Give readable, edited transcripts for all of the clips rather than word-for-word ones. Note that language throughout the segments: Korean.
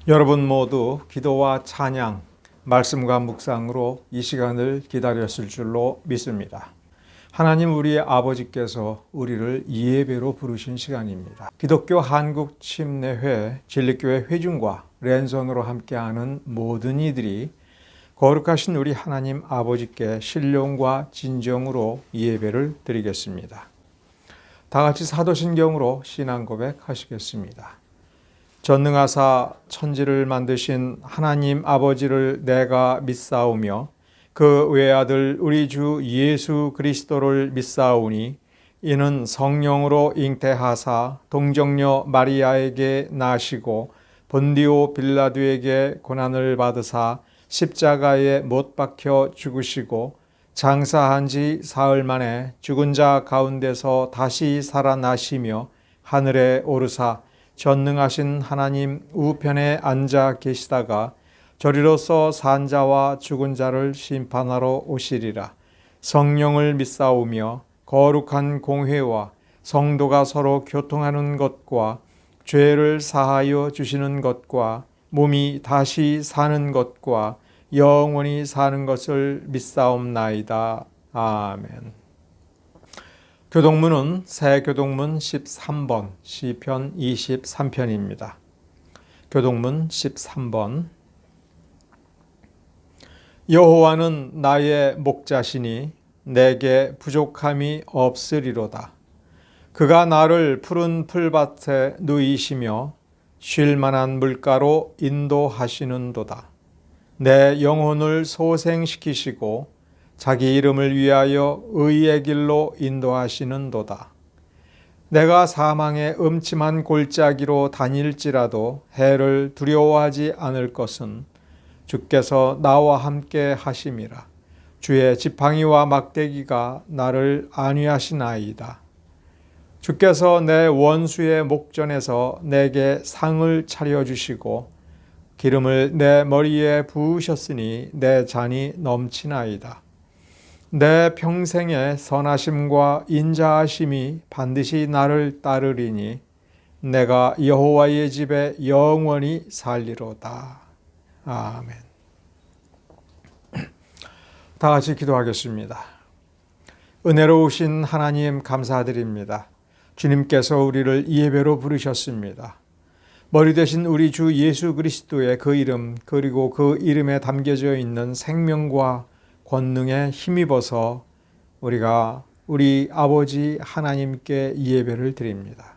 여러분 모두 기도와 찬양, 말씀과 묵상으로 이 시간을 기다렸을 줄로 믿습니다. 하나님 우리의 아버지께서 우리를 예배로 부르신 시간입니다. 기독교 한국 침례회 진리교회 회중과 랜선으로 함께하는 모든 이들이 거룩하신 우리 하나님 아버지께 신령과 진정으로 예배를 드리겠습니다. 다 같이 사도신경으로 신앙 고백하시겠습니다. 전능하사 천지를 만드신 하나님 아버지를 내가 믿사오며 그 외아들 우리 주 예수 그리스도를 믿사오니 이는 성령으로 잉태하사 동정녀 마리아에게 나시고 본디오 빌라도에게 고난을 받으사 십자가에 못 박혀 죽으시고 장사한 지 사흘 만에 죽은 자 가운데서 다시 살아나시며 하늘에 오르사 전능하신 하나님 우편에 앉아 계시다가 저리로서 산 자와 죽은 자를 심판하러 오시리라. 성령을 믿사오며 거룩한 공회와 성도가 서로 교통하는 것과 죄를 사하여 주시는 것과 몸이 다시 사는 것과 영원히 사는 것을 믿사옵나이다. 아멘. 교동문은 새 교동문 13번, 시편 23편입니다. 교동문 13번. 여호와는 나의 목자시니 내게 부족함이 없으리로다. 그가 나를 푸른 풀밭에 누이시며 쉴 만한 물가로 인도하시는도다. 내 영혼을 소생시키시고 자기 이름을 위하여 의의 길로 인도하시는도다. 내가 사망의 음침한 골짜기로 다닐지라도 해를 두려워하지 않을 것은 주께서 나와 함께 하심이라. 주의 지팡이와 막대기가 나를 안위하시나이다. 주께서 내 원수의 목전에서 내게 상을 차려주시고 기름을 내 머리에 부으셨으니 내 잔이 넘치나이다. 내 평생의 선하심과 인자하심이 반드시 나를 따르리니 내가 여호와의 집에 영원히 살리로다. 아멘. 다 같이 기도하겠습니다. 은혜로우신 하나님 감사드립니다. 주님께서 우리를 예배로 부르셨습니다. 머리 대신 우리 주 예수 그리스도의 그 이름 그리고 그 이름에 담겨져 있는 생명과 권능에 힘입어서 우리가 우리 아버지 하나님께 예배를 드립니다.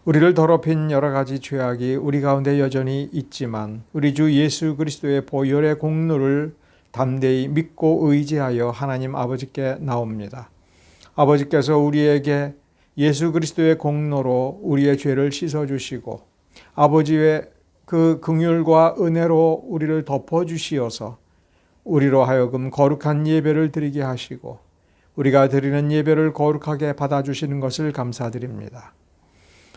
우리를 더럽힌 여러 가지 죄악이 우리 가운데 여전히 있지만 우리 주 예수 그리스도의 보혈의 공로를 담대히 믿고 의지하여 하나님 아버지께 나옵니다. 아버지께서 우리에게 예수 그리스도의 공로로 우리의 죄를 씻어주시고 아버지의 그 긍휼과 은혜로 우리를 덮어주시어서 우리로 하여금 거룩한 예배를 드리게 하시고 우리가 드리는 예배를 거룩하게 받아주시는 것을 감사드립니다.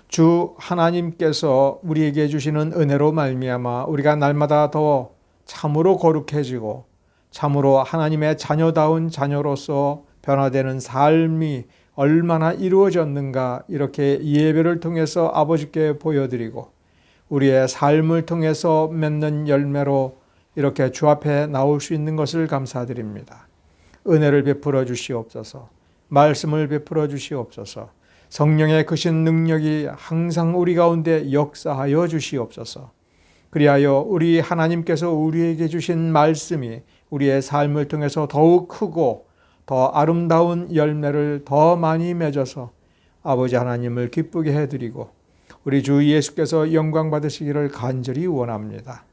주 하나님께서 우리에게 주시는 은혜로 말미암아 우리가 날마다 더 참으로 거룩해지고 참으로 하나님의 자녀다운 자녀로서 변화되는 삶이 얼마나 이루어졌는가 이렇게 예배를 통해서 아버지께 보여드리고 우리의 삶을 통해서 맺는 열매로 이렇게 주 앞에 나올 수 있는 것을 감사드립니다. 은혜를 베풀어 주시옵소서. 말씀을 베풀어 주시옵소서. 성령의 크신 능력이 항상 우리 가운데 역사하여 주시옵소서. 그리하여 우리 하나님께서 우리에게 주신 말씀이 우리의 삶을 통해서 더욱 크고 더 아름다운 열매를 더 많이 맺어서 아버지 하나님을 기쁘게 해드리고 우리 주 예수께서 영광 받으시기를 간절히 원합니다.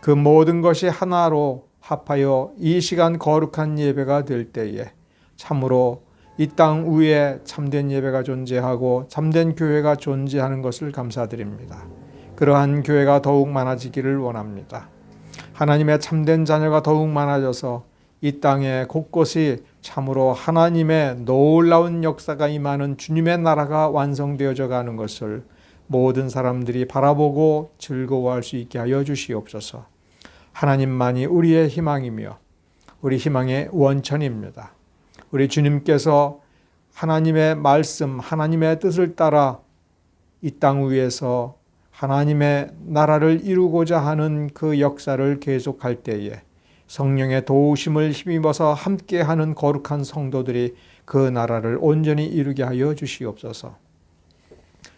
그 모든 것이 하나로 합하여 이 시간 거룩한 예배가 될 때에 참으로 이 땅 위에 참된 예배가 존재하고 참된 교회가 존재하는 것을 감사드립니다. 그러한 교회가 더욱 많아지기를 원합니다. 하나님의 참된 자녀가 더욱 많아져서 이 땅에 곳곳이 참으로 하나님의 놀라운 역사가 임하는 주님의 나라가 완성되어져 가는 것을 모든 사람들이 바라보고 즐거워할 수 있게 하여 주시옵소서. 하나님만이 우리의 희망이며 우리 희망의 원천입니다. 우리 주님께서 하나님의 말씀, 하나님의 뜻을 따라 이 땅 위에서 하나님의 나라를 이루고자 하는 그 역사를 계속할 때에 성령의 도우심을 힘입어서 함께하는 거룩한 성도들이 그 나라를 온전히 이루게 하여 주시옵소서.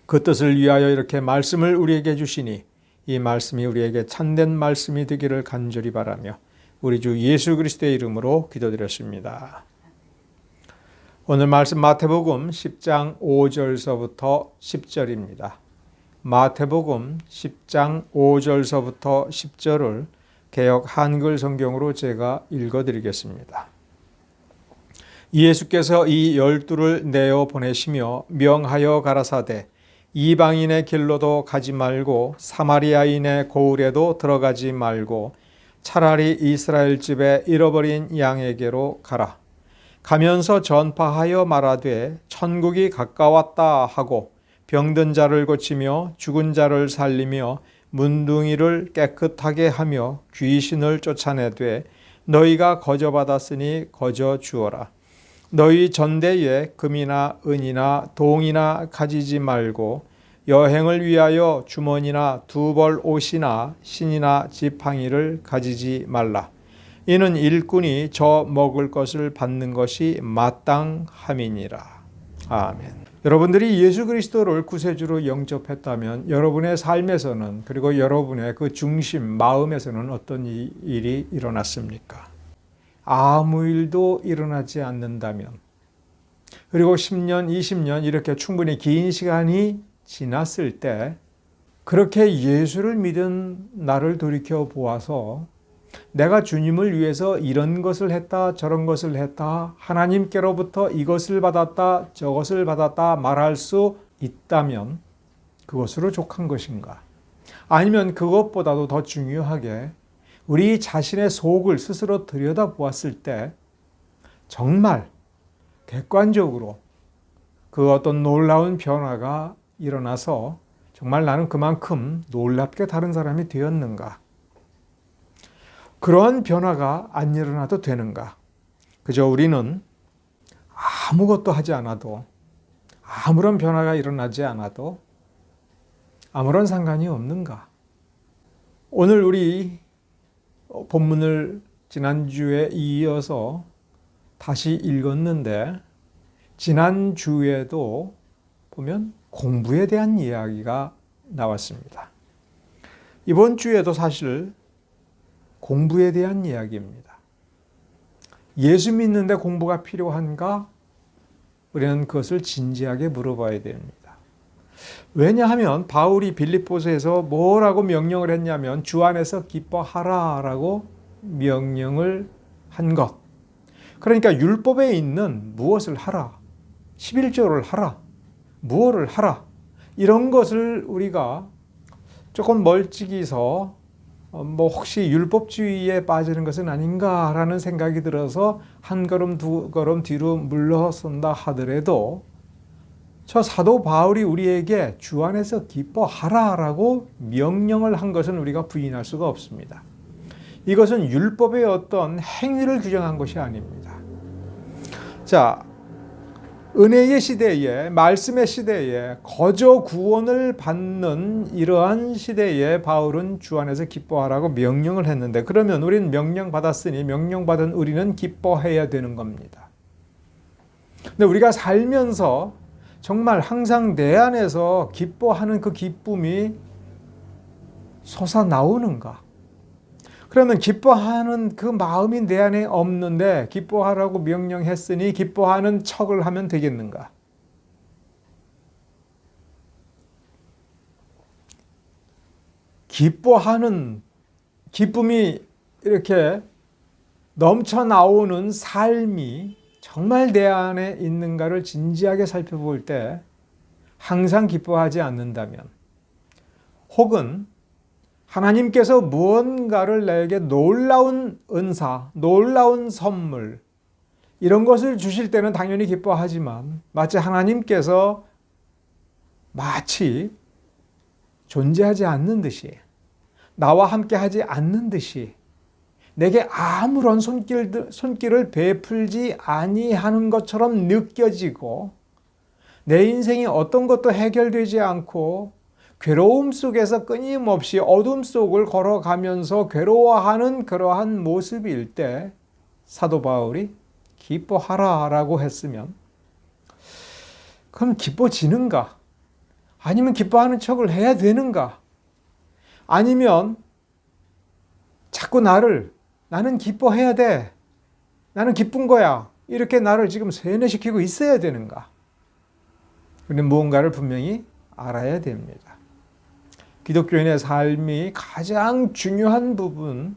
그 뜻을 위하여 이렇게 말씀을 우리에게 주시니 이 말씀이 우리에게 참된 말씀이 되기를 간절히 바라며 우리 주 예수 그리스도의 이름으로 기도드렸습니다. 오늘 말씀 마태복음 10장 5절서부터 10절입니다. 마태복음 10장 5절서부터 10절을 개역 한글 성경으로 제가 읽어드리겠습니다. 예수께서 이 12를 내어 보내시며 명하여 가라사대 이방인의 길로도 가지 말고 사마리아인의 고을에도 들어가지 말고 차라리 이스라엘 집에 잃어버린 양에게로 가라. 가면서 전파하여 말하되 천국이 가까웠다 하고 병든 자를 고치며 죽은 자를 살리며 문둥이를 깨끗하게 하며 귀신을 쫓아내되 너희가 거저받았으니 거저 주어라. 너희 전대에 금이나 은이나 동이나 가지지 말고 여행을 위하여 주머니나 두벌 옷이나 신이나 지팡이를 가지지 말라. 이는 일꾼이 저 먹을 것을 받는 것이 마땅함이니라. 아멘. 여러분들이 예수 그리스도를 구세주로 영접했다면 여러분의 삶에서는 그리고 여러분의 그 중심, 마음에서는 어떤 일이 일어났습니까? 아무 일도 일어나지 않는다면 그리고 10년, 20년 이렇게 충분히 긴 시간이 지났을 때 그렇게 예수를 믿은 나를 돌이켜 보아서 내가 주님을 위해서 이런 것을 했다 저런 것을 했다 하나님께로부터 이것을 받았다 저것을 받았다 말할 수 있다면 그것으로 족한 것인가? 아니면 그것보다도 더 중요하게 우리 자신의 속을 스스로 들여다보았을 때 정말 객관적으로 그 어떤 놀라운 변화가 일어나서 정말 나는 그만큼 놀랍게 다른 사람이 되었는가? 그러한 변화가 안 일어나도 되는가? 그저 우리는 아무것도 하지 않아도 아무런 변화가 일어나지 않아도 아무런 상관이 없는가? 오늘 우리 본문을 지난주에 이어서 다시 읽었는데 지난주에도 보면 공부에 대한 이야기가 나왔습니다. 이번 주에도 사실 공부에 대한 이야기입니다. 예수 믿는데 공부가 필요한가? 우리는 그것을 진지하게 물어봐야 됩니다. 왜냐하면 바울이 빌립보서에서 뭐라고 명령을 했냐면 주 안에서 기뻐하라라고 명령을 한 것. 그러니까 율법에 있는 무엇을 하라, 11조를 하라, 무엇을 하라 이런 것을 우리가 조금 멀찍이서 혹시 율법주의에 빠지는 것은 아닌가라는 생각이 들어서 한 걸음 두 걸음 뒤로 물러선다 하더라도 저 사도 바울이 우리에게 주 안에서 기뻐하라라고 명령을 한 것은 우리가 부인할 수가 없습니다. 이것은 율법의 어떤 행위를 규정한 것이 아닙니다. 자, 은혜의 시대에, 말씀의 시대에 거저 구원을 받는 이러한 시대에 바울은 주 안에서 기뻐하라고 명령을 했는데 그러면 우리는 명령받았으니 명령받은 우리는 기뻐해야 되는 겁니다. 근데 우리가 살면서 정말 항상 내 안에서 기뻐하는 그 기쁨이 솟아나오는가? 그러면 기뻐하는 그 마음이 내 안에 없는데 기뻐하라고 명령했으니 기뻐하는 척을 하면 되겠는가? 기뻐하는 기쁨이 이렇게 넘쳐나오는 삶이 정말 내 안에 있는가를 진지하게 살펴볼 때 항상 기뻐하지 않는다면 혹은 하나님께서 무언가를 나에게 놀라운 은사, 놀라운 선물 이런 것을 주실 때는 당연히 기뻐하지만 마치 하나님께서 마치 존재하지 않는 듯이 나와 함께 하지 않는 듯이 내게 아무런 손길을 베풀지 아니하는 것처럼 느껴지고 내 인생이 어떤 것도 해결되지 않고 괴로움 속에서 끊임없이 어둠 속을 걸어가면서 괴로워하는 그러한 모습일 때 사도 바울이 기뻐하라라고 했으면, 그럼 기뻐지는가? 아니면 기뻐하는 척을 해야 되는가? 아니면 자꾸 나는 기뻐해야 돼, 나는 기쁜 거야, 이렇게 나를 지금 세뇌시키고 있어야 되는가? 우리는 무언가를 분명히 알아야 됩니다. 기독교인의 삶이 가장 중요한 부분,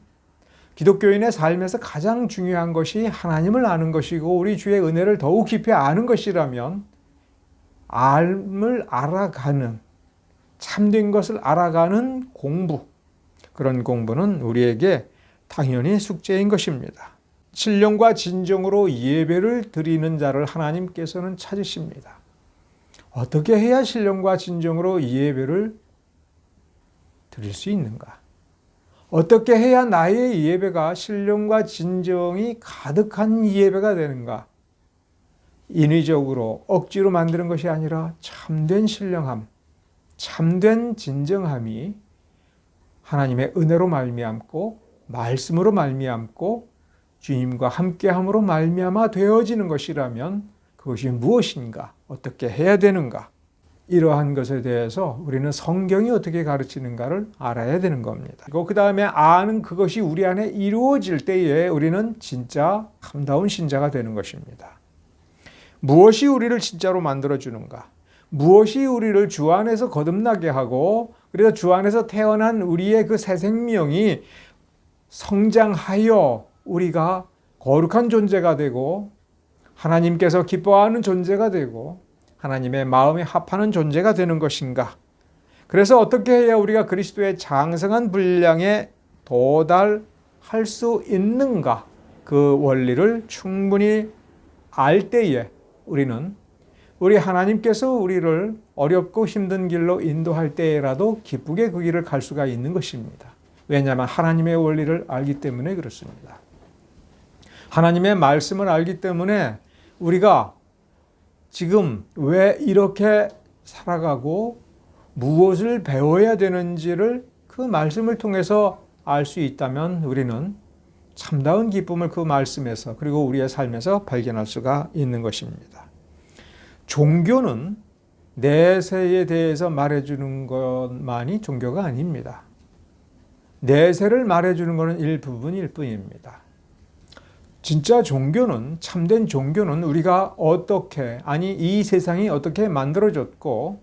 기독교인의 삶에서 가장 중요한 것이 하나님을 아는 것이고 우리 주의 은혜를 더욱 깊이 아는 것이라면, 삶을 알아가는, 참된 것을 알아가는 공부, 그런 공부는 우리에게 당연히 숙제인 것입니다. 신령과 진정으로 예배를 드리는 자를 하나님께서는 찾으십니다. 어떻게 해야 신령과 진정으로 예배를 드릴 수 있는가? 어떻게 해야 나의 예배가 신령과 진정이 가득한 예배가 되는가? 인위적으로 억지로 만드는 것이 아니라 참된 신령함, 참된 진정함이 하나님의 은혜로 말미암고 말씀으로 말미암고 주님과 함께함으로 말미암아 되어지는 것이라면 그것이 무엇인가? 어떻게 해야 되는가? 이러한 것에 대해서 우리는 성경이 어떻게 가르치는가를 알아야 되는 겁니다. 그리고 그 다음에 아는 그것이 우리 안에 이루어질 때에 우리는 진짜 참다운 신자가 되는 것입니다. 무엇이 우리를 진짜로 만들어주는가? 무엇이 우리를 주 안에서 거듭나게 하고, 그래서 주 안에서 태어난 우리의 그 새 생명이 성장하여 우리가 거룩한 존재가 되고 하나님께서 기뻐하는 존재가 되고 하나님의 마음에 합하는 존재가 되는 것인가? 그래서 어떻게 해야 우리가 그리스도의 장성한 분량에 도달할 수 있는가? 그 원리를 충분히 알 때에 우리 하나님께서 우리를 어렵고 힘든 길로 인도할 때라도 기쁘게 그 길을 갈 수가 있는 것입니다. 왜냐하면 하나님의 원리를 알기 때문에 그렇습니다. 하나님의 말씀을 알기 때문에 우리가 지금 왜 이렇게 살아가고 무엇을 배워야 되는지를 그 말씀을 통해서 알 수 있다면 우리는 참다운 기쁨을 그 말씀에서 그리고 우리의 삶에서 발견할 수가 있는 것입니다. 종교는 내세에 대해서 말해주는 것만이 종교가 아닙니다. 내세를 말해주는 것은 일부분일 뿐입니다. 진짜 종교는, 참된 종교는 우리가 어떻게, 아니 이 세상이 어떻게 만들어졌고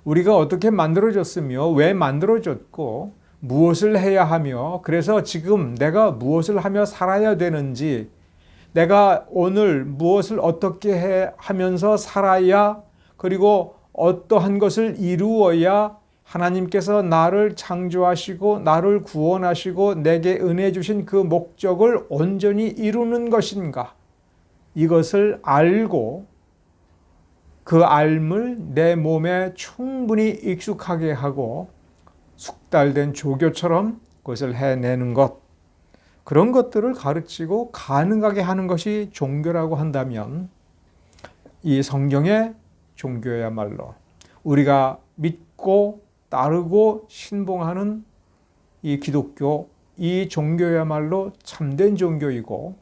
우리가 어떻게 만들어졌으며 왜 만들어졌고 무엇을 해야 하며 그래서 지금 내가 무엇을 하며 살아야 되는지, 내가 오늘 무엇을 어떻게 하면서 살아야, 그리고 어떠한 것을 이루어야 하나님께서 나를 창조하시고 나를 구원하시고 내게 은혜 주신 그 목적을 온전히 이루는 것인가? 이것을 알고 그 알을 내 몸에 충분히 익숙하게 하고 숙달된 조교처럼 그것을 해내는 것, 그런 것들을 가르치고 가능하게 하는 것이 종교라고 한다면 이 성경의 종교야말로 우리가 믿고 따르고 신봉하는 이 기독교, 이 종교야말로 참된 종교이고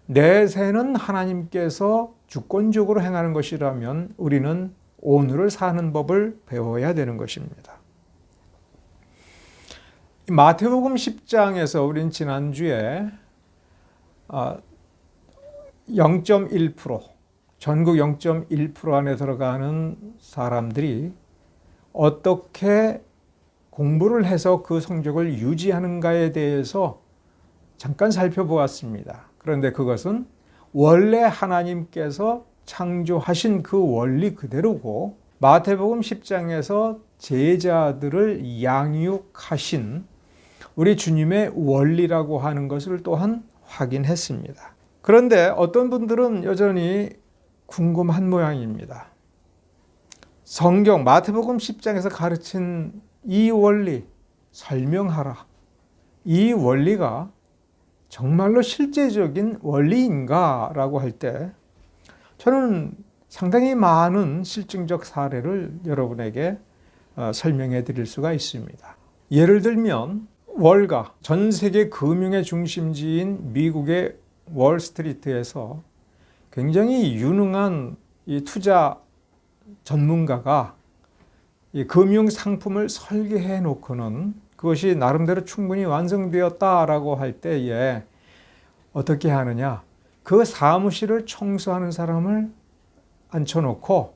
내세는 하나님께서 주권적으로 행하는 것이라면 우리는 오늘을 사는 법을 배워야 되는 것입니다. 마태복음 10장에서 우린 지난주에 0.1%, 전국 0.1% 안에 들어가는 사람들이 어떻게 공부를 해서 그 성적을 유지하는가에 대해서 잠깐 살펴보았습니다. 그런데 그것은 원래 하나님께서 창조하신 그 원리 그대로고 마태복음 10장에서 제자들을 양육하신 우리 주님의 원리라고 하는 것을 또한 확인했습니다. 그런데 어떤 분들은 여전히 궁금한 모양입니다. 성경 마태복음 10장에서 가르친 이 원리 설명하라. 이 원리가 정말로 실제적인 원리인가? 라고 할 때 저는 상당히 많은 실증적 사례를 여러분에게 설명해 드릴 수가 있습니다. 예를 들면 월가, 전 세계 금융의 중심지인 미국의 월스트리트에서 굉장히 유능한 이 투자 전문가가 이 금융 상품을 설계해 놓고는 그것이 나름대로 충분히 완성되었다라고 할 때에 어떻게 하느냐? 그 사무실을 청소하는 사람을 앉혀놓고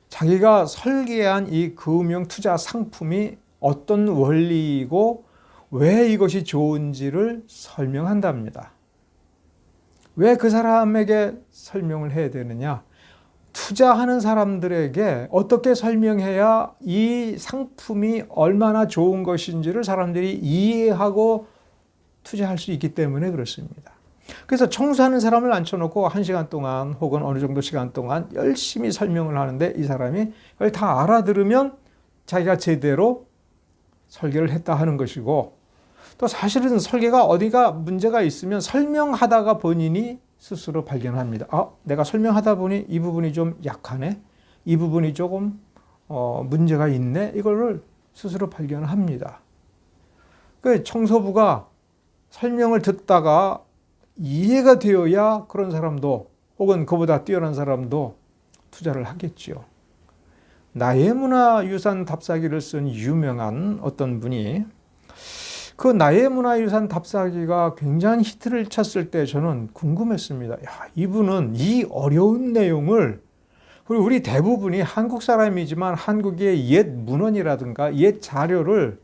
자기가 설계한 이 금융 투자 상품이 어떤 원리이고 왜 이것이 좋은지를 설명한답니다. 왜 그 사람에게 설명을 해야 되느냐? 투자하는 사람들에게 어떻게 설명해야 이 상품이 얼마나 좋은 것인지를 사람들이 이해하고 투자할 수 있기 때문에 그렇습니다. 그래서 청소하는 사람을 앉혀놓고 1시간 동안 혹은 어느 정도 시간 동안 열심히 설명을 하는데 이 사람이 그걸 다 알아들으면 자기가 제대로 설계를 했다 하는 것이고, 또 사실은 설계가 어디가 문제가 있으면 설명하다가 본인이 스스로 발견합니다. 내가 설명하다 보니 이 부분이 좀 약하네, 이 부분이 조금 문제가 있네, 이거를 스스로 발견합니다. 그 청소부가 설명을 듣다가 이해가 되어야 그런 사람도 혹은 그보다 뛰어난 사람도 투자를 하겠죠. 나의 문화유산 답사기를 쓴 유명한 어떤 분이 그 나의 문화유산 답사기가 굉장히 히트를 쳤을 때 저는 궁금했습니다. 이분은 이 어려운 내용을, 그리고 우리 대부분이 한국 사람이지만 한국의 옛 문헌이라든가 옛 자료를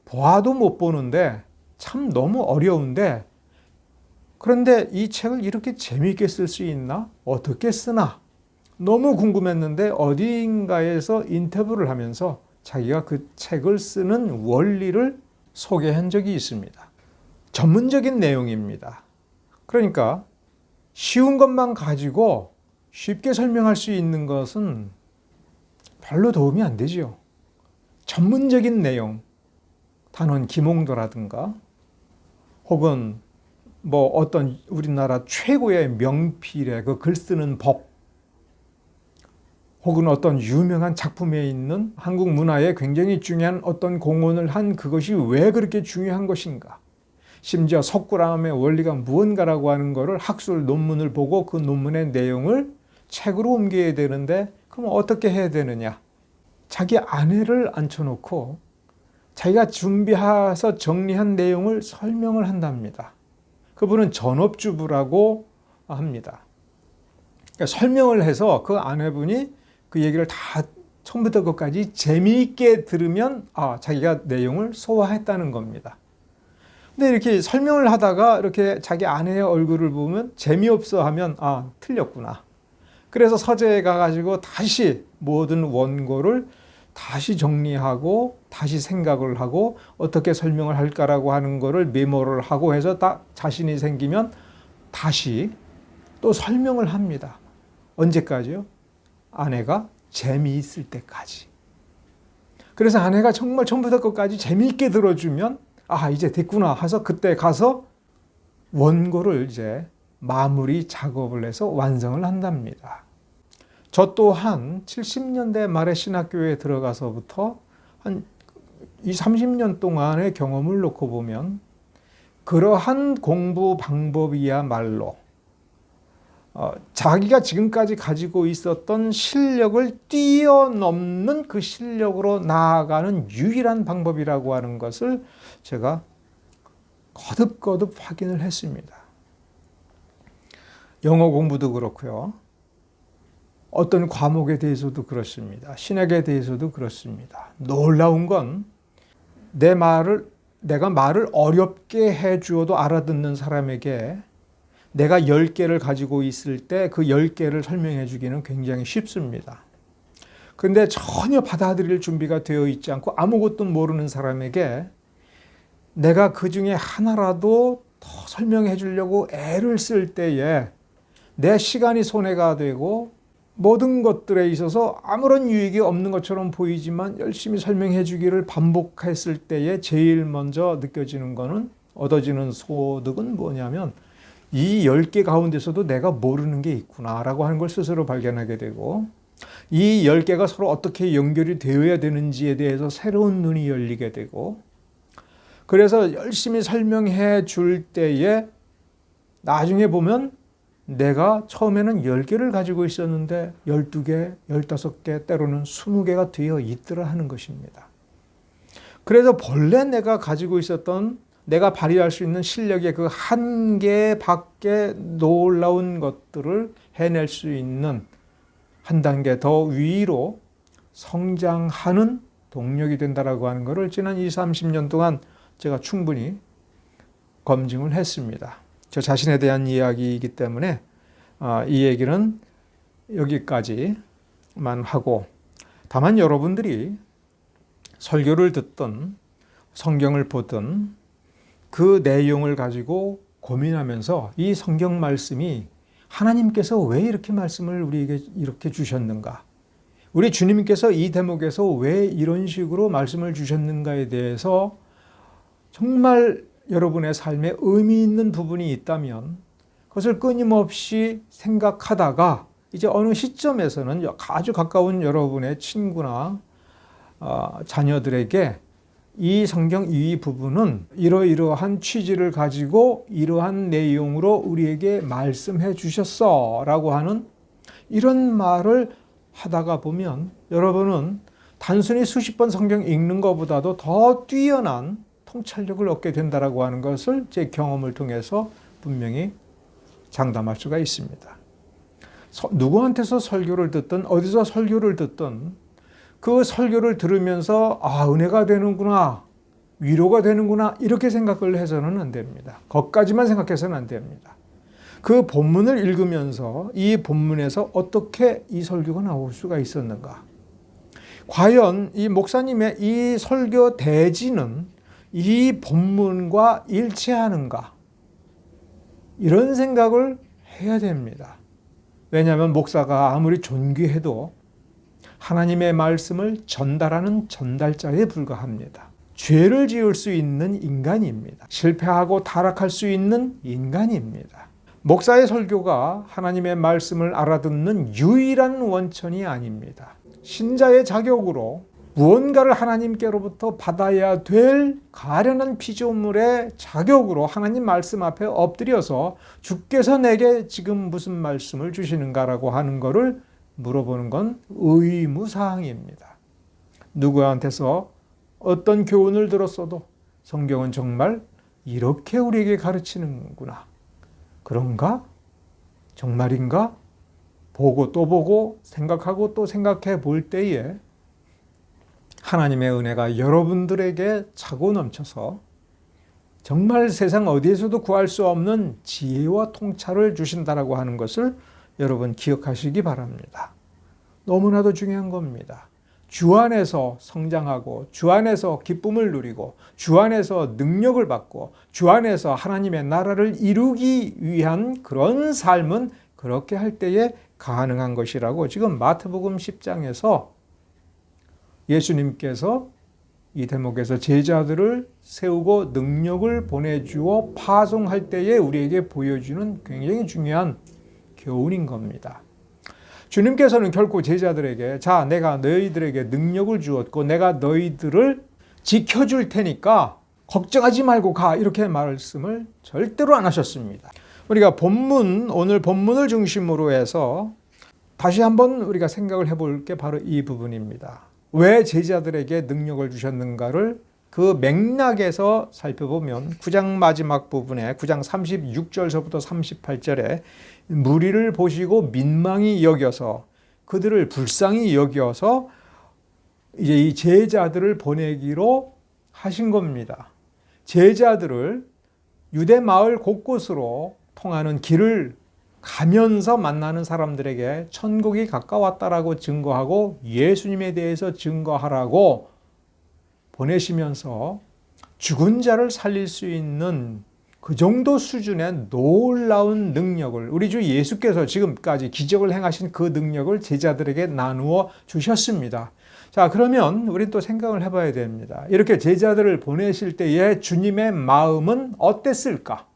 보아도 못 보는데 참 너무 어려운데, 그런데 이 책을 이렇게 재미있게 쓸 수 있나? 어떻게 쓰나? 너무 궁금했는데 어딘가에서 인터뷰를 하면서 자기가 그 책을 쓰는 원리를 소개한 적이 있습니다. 전문적인 내용입니다. 그러니까 쉬운 것만 가지고 쉽게 설명할 수 있는 것은 별로 도움이 안 되죠. 전문적인 내용, 단원 김홍도라든가 혹은 어떤 우리나라 최고의 명필의 그 글 쓰는 법, 혹은 어떤 유명한 작품에 있는 한국 문화에 굉장히 중요한 어떤 공헌을 한 그것이 왜 그렇게 중요한 것인가, 심지어 석굴암의 원리가 무언가라고 하는 것을 학술 논문을 보고 그 논문의 내용을 책으로 옮겨야 되는데, 그럼 어떻게 해야 되느냐? 자기 아내를 앉혀놓고 자기가 준비해서 정리한 내용을 설명을 한답니다. 그분은 전업주부라고 합니다. 그러니까 설명을 해서 그 아내분이 그 얘기를 다 처음부터 끝까지 재미있게 들으면 자기가 내용을 소화했다는 겁니다. 근데 이렇게 설명을 하다가 이렇게 자기 아내의 얼굴을 보면 재미없어 하면 틀렸구나. 그래서 서재에 가가지고 다시 모든 원고를 다시 정리하고 다시 생각을 하고 어떻게 설명을 할까라고 하는 거를 메모를 하고 해서 딱 자신이 생기면 다시 또 설명을 합니다. 언제까지요? 아내가 재미있을 때까지. 그래서 아내가 정말 처음부터 끝까지 재미있게 들어주면 이제 됐구나 해서 그때 가서 원고를 이제 마무리 작업을 해서 완성을 한답니다. 저 또한 70년대 말에 신학교에 들어가서부터 한 20, 30년 동안의 경험을 놓고 보면 그러한 공부 방법이야말로 자기가 지금까지 가지고 있었던 실력을 뛰어넘는 그 실력으로 나아가는 유일한 방법이라고 하는 것을 제가 거듭거듭 확인을 했습니다. 영어 공부도 그렇고요. 어떤 과목에 대해서도 그렇습니다. 신학에 대해서도 그렇습니다. 놀라운 건 내가 말을 어렵게 해주어도 알아듣는 사람에게 내가 10개를 가지고 있을 때 그 10개를 설명해 주기는 굉장히 쉽습니다. 그런데 전혀 받아들일 준비가 되어 있지 않고 아무것도 모르는 사람에게 내가 그 중에 하나라도 더 설명해 주려고 애를 쓸 때에 내 시간이 손해가 되고 모든 것들에 있어서 아무런 유익이 없는 것처럼 보이지만 열심히 설명해 주기를 반복했을 때에 제일 먼저 느껴지는 거는, 얻어지는 소득은 뭐냐면 이 10개 가운데서도 내가 모르는 게 있구나라고 하는 걸 스스로 발견하게 되고, 이 10개가 서로 어떻게 연결이 되어야 되는지에 대해서 새로운 눈이 열리게 되고, 그래서 열심히 설명해 줄 때에 나중에 보면 내가 처음에는 10개를 가지고 있었는데 12개, 15개, 때로는 20개가 되어 있더라 하는 것입니다. 그래서 본래 내가 가지고 있었던, 내가 발휘할 수 있는 실력의 그 한계 밖에 놀라운 것들을 해낼 수 있는 한 단계 더 위로 성장하는 동력이 된다라고 하는 것을 지난 20, 30년 동안 제가 충분히 검증을 했습니다. 저 자신에 대한 이야기이기 때문에 이 얘기는 여기까지만 하고, 다만 여러분들이 설교를 듣든 성경을 보든 그 내용을 가지고 고민하면서 이 성경 말씀이 하나님께서 왜 이렇게 말씀을 우리에게 이렇게 주셨는가? 우리 주님께서 이 대목에서 왜 이런 식으로 말씀을 주셨는가에 대해서 정말 여러분의 삶에 의미 있는 부분이 있다면 그것을 끊임없이 생각하다가 이제 어느 시점에서는 아주 가까운 여러분의 친구나 자녀들에게 이 성경 이 부분은 이러이러한 취지를 가지고 이러한 내용으로 우리에게 말씀해 주셨어 라고 하는 이런 말을 하다가 보면 여러분은 단순히 수십 번 성경 읽는 것보다도 더 뛰어난 통찰력을 얻게 된다라고 하는 것을 제 경험을 통해서 분명히 장담할 수가 있습니다. 누구한테서 설교를 듣든 어디서 설교를 듣든 그 설교를 들으면서 은혜가 되는구나, 위로가 되는구나 이렇게 생각을 해서는 안 됩니다. 거기까지만 생각해서는 안 됩니다. 그 본문을 읽으면서 이 본문에서 어떻게 이 설교가 나올 수가 있었는가? 과연 이 목사님의 이 설교 대지는 이 본문과 일치하는가? 이런 생각을 해야 됩니다. 왜냐하면 목사가 아무리 존귀해도 하나님의 말씀을 전달하는 전달자에 불과합니다. 죄를 지을 수 있는 인간입니다. 실패하고 타락할 수 있는 인간입니다. 목사의 설교가 하나님의 말씀을 알아듣는 유일한 원천이 아닙니다. 신자의 자격으로 무언가를 하나님께로부터 받아야 될 가련한 피조물의 자격으로 하나님 말씀 앞에 엎드려서 주께서 내게 지금 무슨 말씀을 주시는가라고 하는 것을 물어보는 건 의무사항입니다. 누구한테서 어떤 교훈을 들었어도 성경은 정말 이렇게 우리에게 가르치는구나. 그런가? 정말인가? 보고 또 보고 생각하고 또 생각해 볼 때에 하나님의 은혜가 여러분들에게 차고 넘쳐서 정말 세상 어디에서도 구할 수 없는 지혜와 통찰을 주신다라고 하는 것을 여러분 기억하시기 바랍니다. 너무나도 중요한 겁니다. 주 안에서 성장하고 주 안에서 기쁨을 누리고 주 안에서 능력을 받고 주 안에서 하나님의 나라를 이루기 위한 그런 삶은 그렇게 할 때에 가능한 것이라고 지금 마태복음 10장에서 예수님께서 이 대목에서 제자들을 세우고 능력을 보내주어 파송할 때에 우리에게 보여주는 굉장히 중요한 교훈인 겁니다. 주님께서는 결코 제자들에게 자, 내가 너희들에게 능력을 주었고 내가 너희들을 지켜줄 테니까 걱정하지 말고 가 이렇게 말씀을 절대로 안 하셨습니다. 우리가 오늘 본문을 중심으로 해서 다시 한번 우리가 생각을 해볼 게 바로 이 부분입니다. 왜 제자들에게 능력을 주셨는가를 그 맥락에서 살펴보면 9장 마지막 부분에 9장 36절서부터 38절에 무리를 보시고 민망히 여겨서 그들을 불쌍히 여겨서 이제 이 제자들을 보내기로 하신 겁니다. 제자들을 유대 마을 곳곳으로 통하는 길을 가면서 만나는 사람들에게 천국이 가까웠다라고 증거하고 예수님에 대해서 증거하라고 보내시면서 죽은 자를 살릴 수 있는 그 정도 수준의 놀라운 능력을 우리 주 예수께서 지금까지 기적을 행하신 그 능력을 제자들에게 나누어 주셨습니다. 자, 그러면 우리 또 생각을 해봐야 됩니다. 이렇게 제자들을 보내실 때에 주님의 마음은 어땠을까?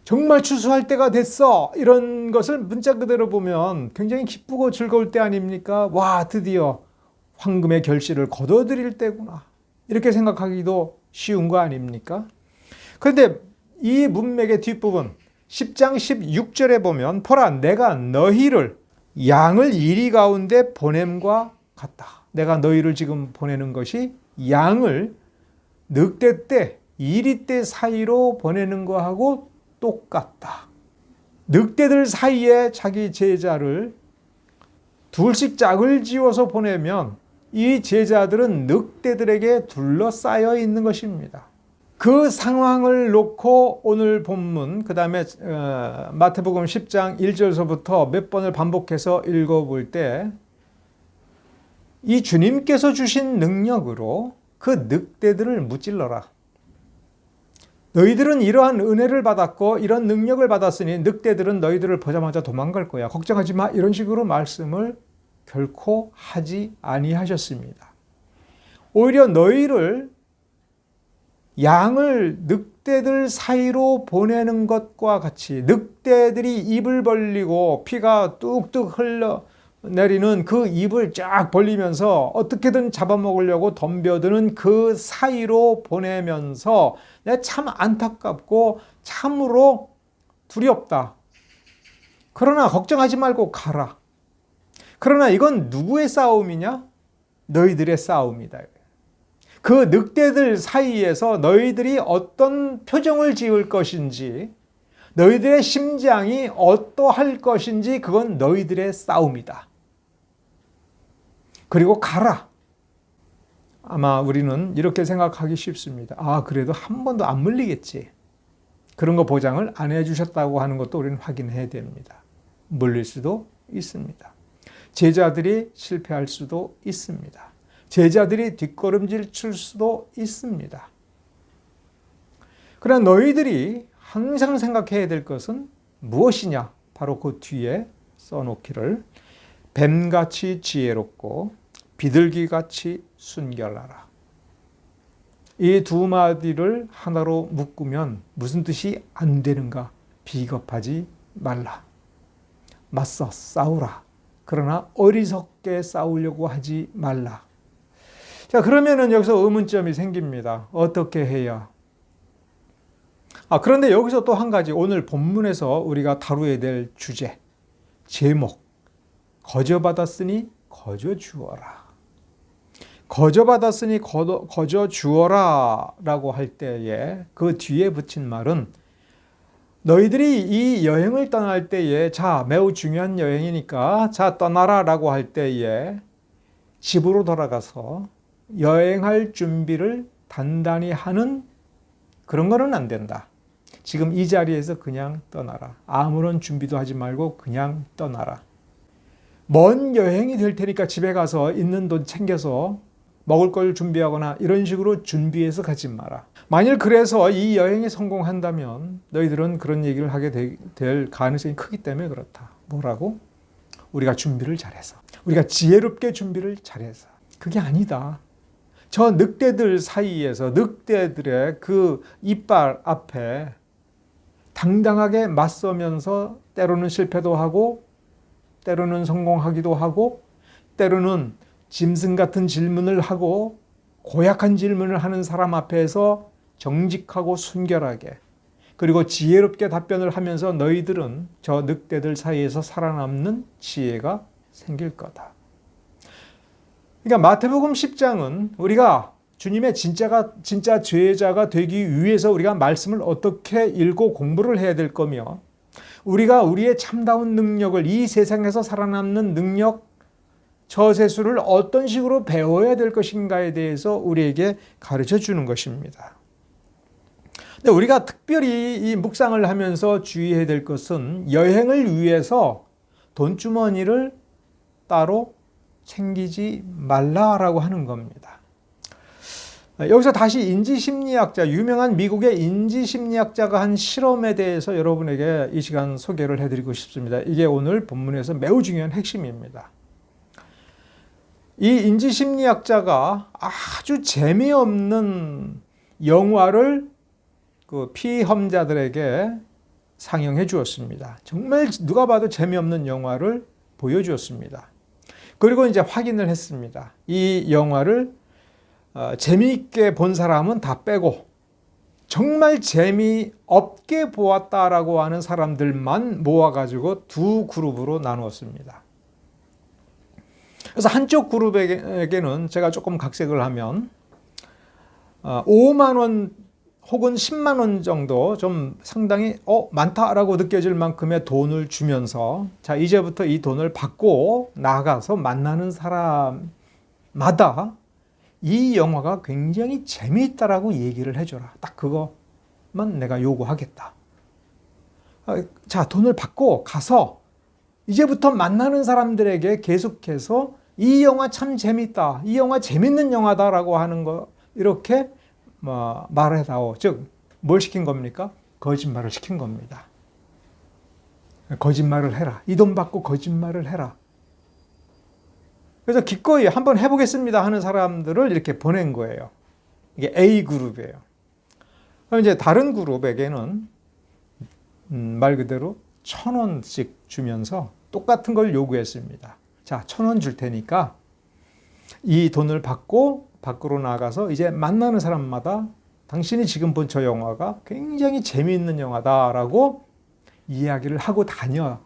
정말 추수할 때가 됐어. 이런 것을 문자 그대로 보면 굉장히 기쁘고 즐거울 때 아닙니까? 와, 드디어 황금의 결실을 거둬들일 때구나. 이렇게 생각하기도 쉬운 거 아닙니까? 그런데 이 문맥의 뒷부분 10장 16절에 보면 보라 내가 너희를 양을 이리 가운데 보냄과 같다. 내가 너희를 지금 보내는 것이 양을 늑대 때 이리 때 사이로 보내는 거하고 똑같다. 늑대들 사이에 자기 제자를 둘씩 짝을 지어서 보내면 이 제자들은 늑대들에게 둘러싸여 있는 것입니다. 그 상황을 놓고 오늘 본문 그 다음에 마태복음 10장 1절서부터 몇 번을 반복해서 읽어볼 때 이 주님께서 주신 능력으로 그 늑대들을 무찔러라. 너희들은 이러한 은혜를 받았고 이런 능력을 받았으니 늑대들은 너희들을 보자마자 도망갈 거야. 걱정하지 마. 이런 식으로 말씀을 결코 하지 아니하셨습니다. 오히려 너희를 양을 늑대들 사이로 보내는 것과 같이 늑대들이 입을 벌리고 피가 뚝뚝 흘러내리는 그 입을 쫙 벌리면서 어떻게든 잡아먹으려고 덤벼드는 그 사이로 보내면서 내가 참 안타깝고 참으로 두렵다. 그러나 걱정하지 말고 가라. 그러나 이건 누구의 싸움이냐? 너희들의 싸움이다. 그 늑대들 사이에서 너희들이 어떤 표정을 지을 것인지, 너희들의 심장이 어떠할 것인지 그건 너희들의 싸움이다. 그리고 가라. 아마 우리는 이렇게 생각하기 쉽습니다. 아, 그래도 한 번도 안 물리겠지. 그런 거 보장을 안 해주셨다고 하는 것도 우리는 확인해야 됩니다. 물릴 수도 있습니다. 제자들이 실패할 수도 있습니다. 제자들이 뒷걸음질 칠 수도 있습니다. 그러나 너희들이 항상 생각해야 될 것은 무엇이냐? 바로 그 뒤에 써놓기를 뱀같이 지혜롭고 비둘기같이 순결하라. 이 두 마디를 하나로 묶으면 무슨 뜻이 안 되는가? 비겁하지 말라. 맞서 싸우라. 그러나 어리석게 싸우려고 하지 말라. 자, 그러면은 여기서 의문점이 생깁니다. 어떻게 해야? 그런데 여기서 또 한 가지 오늘 본문에서 우리가 다루어야 될 주제, 제목, 거저받았으니 거저 주어라. 거저받았으니 거저 주어라 라고 할 때에 그 뒤에 붙인 말은 너희들이 이 여행을 떠날 때에 자, 매우 중요한 여행이니까 자, 떠나라 라고 할 때에 집으로 돌아가서 여행할 준비를 단단히 하는 그런 거는 안 된다. 지금 이 자리에서 그냥 떠나라. 아무런 준비도 하지 말고 그냥 떠나라. 먼 여행이 될 테니까 집에 가서 있는 돈 챙겨서 먹을 걸 준비하거나 이런 식으로 준비해서 가지 마라. 만일 그래서 이 여행이 성공한다면 너희들은 그런 얘기를 하게 될 가능성이 크기 때문에 그렇다. 뭐라고? 우리가 준비를 잘해서. 우리가 지혜롭게 준비를 잘해서. 그게 아니다. 저 늑대들 사이에서 늑대들의 그 이빨 앞에 당당하게 맞서면서 때로는 실패도 하고 때로는 성공하기도 하고 때로는 짐승 같은 질문을 하고 고약한 질문을 하는 사람 앞에서 정직하고 순결하게 그리고 지혜롭게 답변을 하면서 너희들은 저 늑대들 사이에서 살아남는 지혜가 생길 거다. 그러니까 마태복음 10장은 우리가 주님의 진짜 제자가 되기 위해서 우리가 말씀을 어떻게 읽고 공부를 해야 될 거며 우리가 우리의 참다운 능력을 이 세상에서 살아남는 능력 저세수를 어떤 식으로 배워야 될 것인가에 대해서 우리에게 가르쳐 주는 것입니다. 근데 우리가 특별히 이 묵상을 하면서 주의해야 될 것은 여행을 위해서 돈주머니를 따로 챙기지 말라라고 하는 겁니다. 여기서 다시 인지심리학자, 유명한 미국의 인지심리학자가 한 실험에 대해서 여러분에게 이 시간 소개를 해드리고 싶습니다. 이게 오늘 본문에서 매우 중요한 핵심입니다. 이 인지심리학자가 아주 재미없는 영화를 그 피험자들에게 상영해 주었습니다. 정말 누가 봐도 재미없는 영화를 보여주었습니다. 그리고 이제 확인을 했습니다. 이 영화를 재미있게 본 사람은 다 빼고 정말 재미없게 보았다라고 하는 사람들만 모아가지고 두 그룹으로 나누었습니다. 그래서 한쪽 그룹에게는 제가 조금 각색을 하면 5만 원 혹은 10만 원 정도 좀 상당히 많다라고 느껴질 만큼의 돈을 주면서 자, 이제부터 이 돈을 받고 나가서 만나는 사람마다 이 영화가 굉장히 재미있다라고 얘기를 해줘라. 딱 그것만 내가 요구하겠다. 자, 돈을 받고 가서 이제부터 만나는 사람들에게 계속해서 이 영화 참 재밌다. 이 영화 재밌는 영화다라고 하는 거 이렇게 말해다오. 즉, 뭘 시킨 겁니까? 거짓말을 시킨 겁니다. 거짓말을 해라. 이 돈 받고 거짓말을 해라. 그래서 기꺼이 한번 해보겠습니다 하는 사람들을 이렇게 보낸 거예요. 이게 A그룹이에요. 그럼 이제 다른 그룹에게는 말 그대로 1,000원씩 주면서 똑같은 걸 요구했습니다. 자, 1,000원 줄 테니까 이 돈을 받고 밖으로 나가서 이제 만나는 사람마다 당신이 지금 본 저 영화가 굉장히 재미있는 영화다라고 이야기를 하고 다녀라.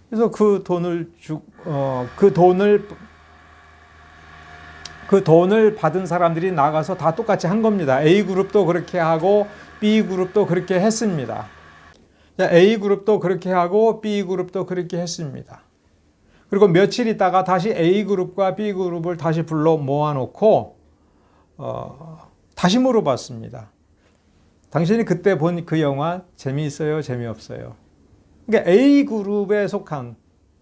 그래서 그 돈을 받은 사람들이 나가서 다 똑같이 한 겁니다. A그룹도 그렇게 하고 B그룹도 그렇게 했습니다. A그룹도 그렇게 하고 B그룹도 그렇게 했습니다. 그리고 며칠 있다가 다시 A그룹과 B그룹을 다시 불러 모아놓고 다시 물어봤습니다. 당신이 그때 본 그 영화 재미있어요? 재미없어요? 그러니까 A그룹에 속한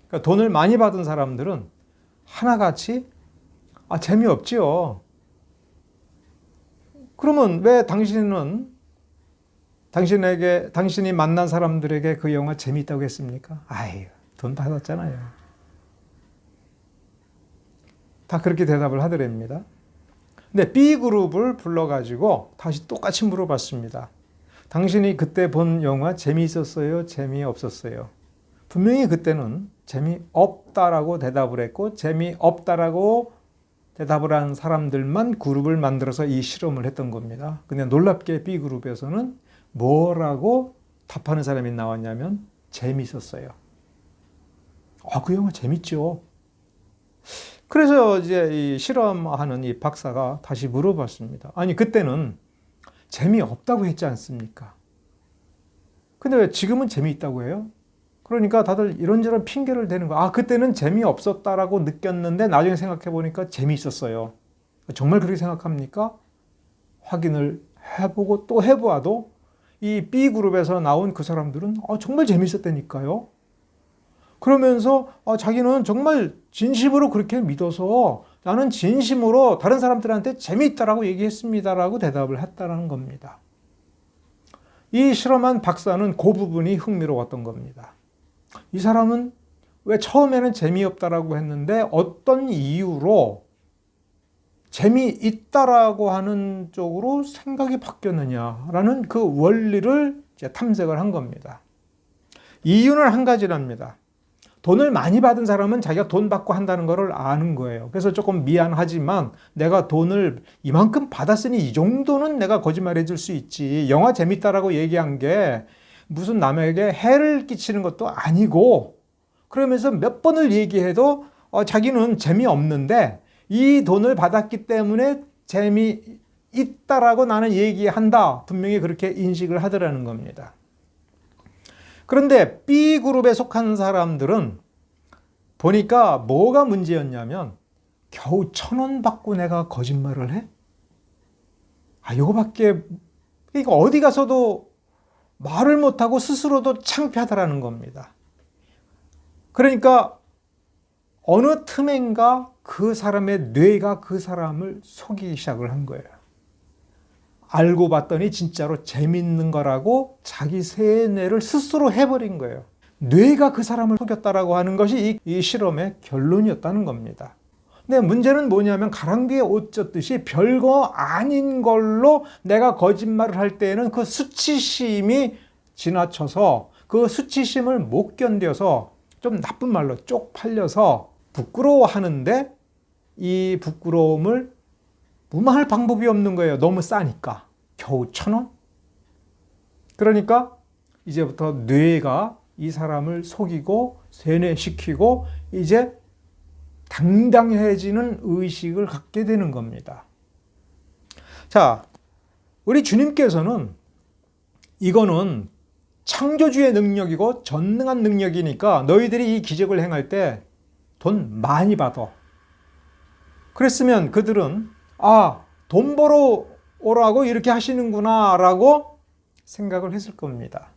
그러니까 돈을 많이 받은 사람들은 하나같이 재미없지요. 그러면 왜 당신이 만난 사람들에게 그 영화 재미있다고 했습니까? 돈 받았잖아요. 다 그렇게 대답을 하더랍니다. 근데 B그룹을 불러가지고 다시 똑같이 물어봤습니다. 당신이 그때 본 영화 재미있었어요? 재미없었어요? 분명히 그때는 재미없다라고 대답을 했고 재미없다라고 대답을 한 사람들만 그룹을 만들어서 이 실험을 했던 겁니다. 근데 놀랍게 B그룹에서는 뭐라고 답하는 사람이 나왔냐면 재미있었어요. 그 영화 재밌죠. 그래서 이제 이 실험하는 이 박사가 다시 물어봤습니다. 아니, 그때는 재미없다고 했지 않습니까? 근데 왜 지금은 재미있다고 해요? 그러니까 다들 이런저런 핑계를 대는 거야. 그때는 재미없었다라고 느꼈는데 나중에 생각해 보니까 재미있었어요. 정말 그렇게 생각합니까? 확인을 해보고 또 해보아도 이 B그룹에서 나온 그 사람들은 정말 재미있었다니까요. 그러면서 자기는 정말 진심으로 그렇게 믿어서 나는 진심으로 다른 사람들한테 재미있다라고 얘기했습니다라고 대답을 했다는 겁니다. 이 실험한 박사는 그 부분이 흥미로웠던 겁니다. 이 사람은 왜 처음에는 재미없다라고 했는데 어떤 이유로 재미있다라고 하는 쪽으로 생각이 바뀌었느냐라는 그 원리를 이제 탐색을 한 겁니다. 이유는 한 가지랍니다. 돈을 많이 받은 사람은 자기가 돈 받고 한다는 것을 아는 거예요. 그래서 조금 미안하지만 내가 돈을 이만큼 받았으니 이 정도는 내가 거짓말해 줄 수 있지. 영화 재밌다라고 얘기한 게 무슨 남에게 해를 끼치는 것도 아니고 그러면서 몇 번을 얘기해도 자기는 재미없는데 이 돈을 받았기 때문에 재미있다라고 나는 얘기한다. 분명히 그렇게 인식을 하더라는 겁니다. 그런데 B그룹에 속한 사람들은 보니까 뭐가 문제였냐면 겨우 1,000원 받고 내가 거짓말을 해? 이거밖에 그러니까 어디 가서도 말을 못하고 스스로도 창피하다라는 겁니다. 그러니까 어느 틈엔가 그 사람의 뇌가 그 사람을 속이기 시작을 한 거예요. 알고 봤더니 진짜로 재밌는 거라고 자기 세뇌를 스스로 해버린 거예요. 뇌가 그 사람을 속였다라고 하는 것이 이 실험의 결론이었다는 겁니다. 근데 문제는 뭐냐면 가랑비에 옷 젖듯이 별거 아닌 걸로 내가 거짓말을 할 때에는 그 수치심이 지나쳐서 그 수치심을 못 견뎌서 좀 나쁜 말로 쪽팔려서 부끄러워하는데 이 부끄러움을 무마할 방법이 없는 거예요. 너무 싸니까. 겨우 1,000원? 그러니까 이제부터 뇌가 이 사람을 속이고 세뇌시키고 이제 당당해지는 의식을 갖게 되는 겁니다. 자, 우리 주님께서는 이거는 창조주의 능력이고 전능한 능력이니까 너희들이 이 기적을 행할 때 돈 많이 받아. 그랬으면 그들은 돈 벌어 오라고 이렇게 하시는구나 라고 생각을 했을 겁니다.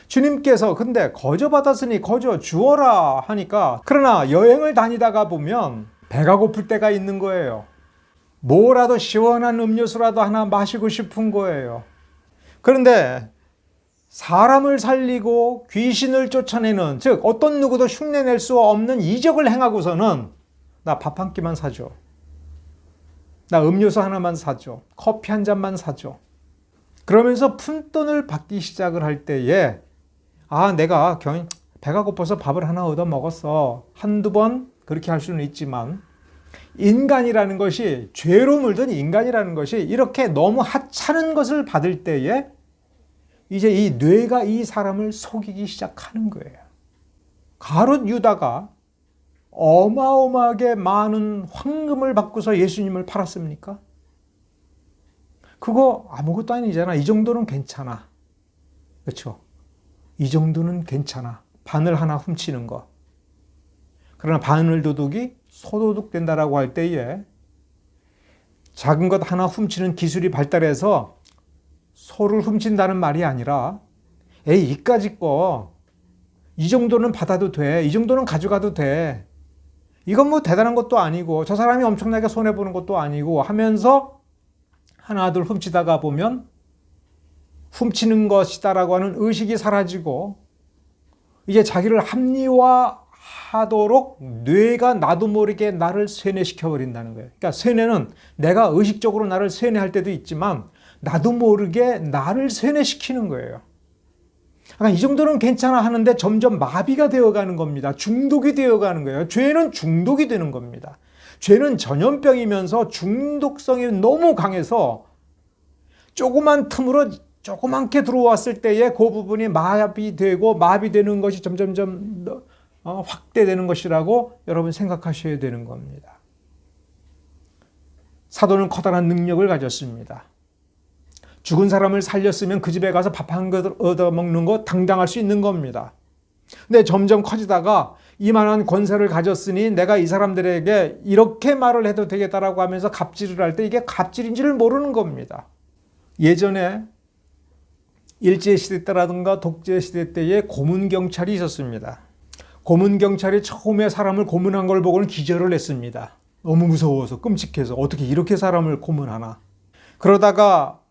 주님께서 근데 거저 받았으니 거저 주어라 하니까, 그러나 여행을 다니다가 보면 배가 고플 때가 있는 거예요. 뭐라도 시원한 음료수라도 하나 마시고 싶은 거예요. 그런데 사람을 살리고 귀신을 쫓아내는, 즉 어떤 누구도 흉내낼 수 없는 이적을 행하고서는 나 밥 한 끼만 사줘, 나 음료수 하나만 사줘, 커피 한 잔만 사줘, 그러면서 푼돈을 받기 시작을 할 때에 내가 배가 고파서 밥을 하나 얻어 먹었어. 한두 번 그렇게 할 수는 있지만 인간이라는 것이, 죄로 물든 인간이라는 것이 이렇게 너무 하찮은 것을 받을 때에 이제 이 뇌가 이 사람을 속이기 시작하는 거예요. 가룟 유다가 어마어마하게 많은 황금을 받고서 예수님을 팔았습니까? 그거 아무것도 아니잖아. 이 정도는 괜찮아. 그렇죠? 이 정도는 괜찮아. 바늘 하나 훔치는 거. 그러나 바늘 도둑이 소도둑 된다라고 할 때에 작은 것 하나 훔치는 기술이 발달해서 소를 훔친다는 말이 아니라 이까짓 거 이 정도는 받아도 돼. 이 정도는 가져가도 돼. 이건 뭐 대단한 것도 아니고 저 사람이 엄청나게 손해보는 것도 아니고 하면서 하나둘 훔치다가 보면 훔치는 것이다라고 하는 의식이 사라지고 이제 자기를 합리화하도록 뇌가 나도 모르게 나를 세뇌시켜 버린다는 거예요. 그러니까 세뇌는 내가 의식적으로 나를 세뇌할 때도 있지만 나도 모르게 나를 세뇌시키는 거예요. 그러니까 이 정도는 괜찮아 하는데 점점 마비가 되어가는 겁니다. 중독이 되어가는 거예요. 죄는 중독이 되는 겁니다. 죄는 전염병이면서 중독성이 너무 강해서 조그만 틈으로 조그맣게 들어왔을 때에 그 부분이 마비되고 마비되는 것이 점점점 확대되는 것이라고 여러분 생각하셔야 되는 겁니다. 사도는 커다란 능력을 가졌습니다. 죽은 사람을 살렸으면 그 집에 가서 밥 한 그릇 얻어먹는 거 당당할 수 있는 겁니다. 근데 점점 커지다가 이만한 권세를 가졌으니 내가 이 사람들에게 이렇게 말을 해도 되겠다라고 하면서 갑질을 할 때 이게 갑질인지를 모르는 겁니다. 예전에 일제시대 때라든가 독재시대 때에 고문경찰이 있었습니다. 고문경찰이 처음에 사람을 고문한 걸 보고는 기절을 했습니다. 너무 무서워서 끔찍해서 어떻게 이렇게 사람을 고문하나. 그러다가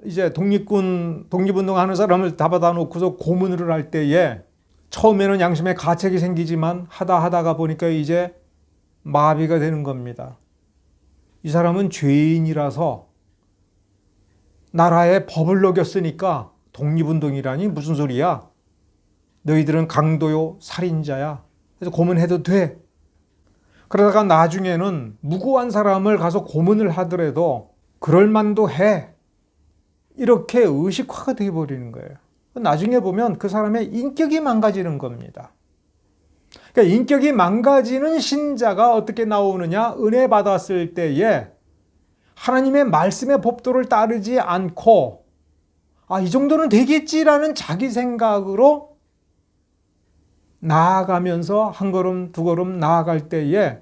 이제 독립운동 하는 사람을 다 받아놓고서 고문을 할 때에 처음에는 양심에 가책이 생기지만 하다가 보니까 이제 마비가 되는 겁니다. 이 사람은 죄인이라서 나라의 법을 어겼으니까 독립운동이라니 무슨 소리야? 너희들은 강도요, 살인자야. 그래서 고문해도 돼. 그러다가 나중에는 무고한 사람을 가서 고문을 하더라도 그럴 만도 해. 이렇게 의식화가 되어버리는 거예요. 나중에 보면 그 사람의 인격이 망가지는 겁니다. 그러니까 인격이 망가지는 신자가 어떻게 나오느냐? 은혜 받았을 때에 하나님의 말씀의 법도를 따르지 않고 이 정도는 되겠지라는 자기 생각으로 나아가면서 한 걸음 두 걸음 나아갈 때에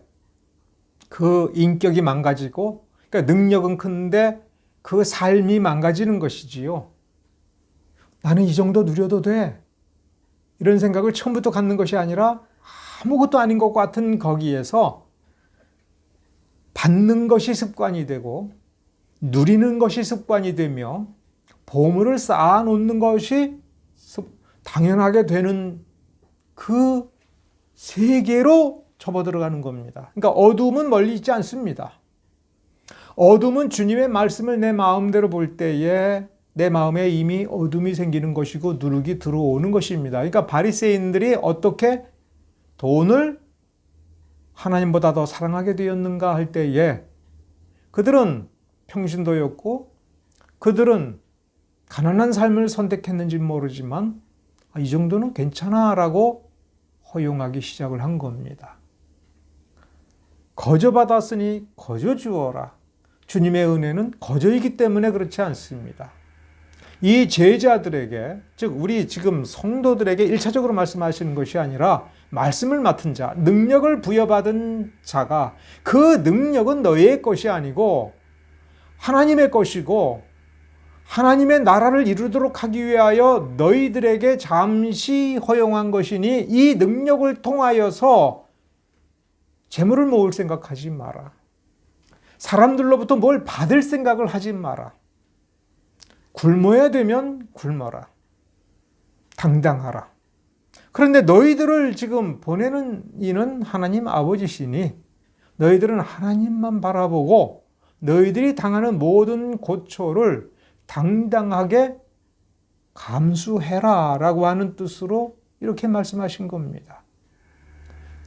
그 인격이 망가지고, 그러니까 능력은 큰데 그 삶이 망가지는 것이지요. 나는 이 정도 누려도 돼. 이런 생각을 처음부터 갖는 것이 아니라 아무것도 아닌 것 같은 거기에서 받는 것이 습관이 되고 누리는 것이 습관이 되며 보물을 쌓아놓는 것이 당연하게 되는 그 세계로 접어들어가는 겁니다. 그러니까 어둠은 멀리 있지 않습니다. 어둠은 주님의 말씀을 내 마음대로 볼 때에 내 마음에 이미 어둠이 생기는 것이고 누룩이 들어오는 것입니다. 그러니까 바리새인들이 어떻게 돈을 하나님보다 더 사랑하게 되었는가 할 때에 그들은 평신도였고 그들은 가난한 삶을 선택했는지 모르지만 이 정도는 괜찮아라고 허용하기 시작을 한 겁니다. 거저 받았으니 거저 주어라. 주님의 은혜는 거저이기 때문에 그렇지 않습니다. 이 제자들에게, 즉 우리 지금 성도들에게 1차적으로 말씀하시는 것이 아니라 말씀을 맡은 자, 능력을 부여받은 자가 그 능력은 너희의 것이 아니고 하나님의 것이고 하나님의 나라를 이루도록 하기 위하여 너희들에게 잠시 허용한 것이니 이 능력을 통하여서 재물을 모을 생각하지 마라. 사람들로부터 뭘 받을 생각을 하지 마라. 굶어야 되면 굶어라. 당당하라. 그런데 너희들을 지금 보내는 이는 하나님 아버지시니 너희들은 하나님만 바라보고 너희들이 당하는 모든 고초를 당당하게 감수해라 라고 하는 뜻으로 이렇게 말씀하신 겁니다.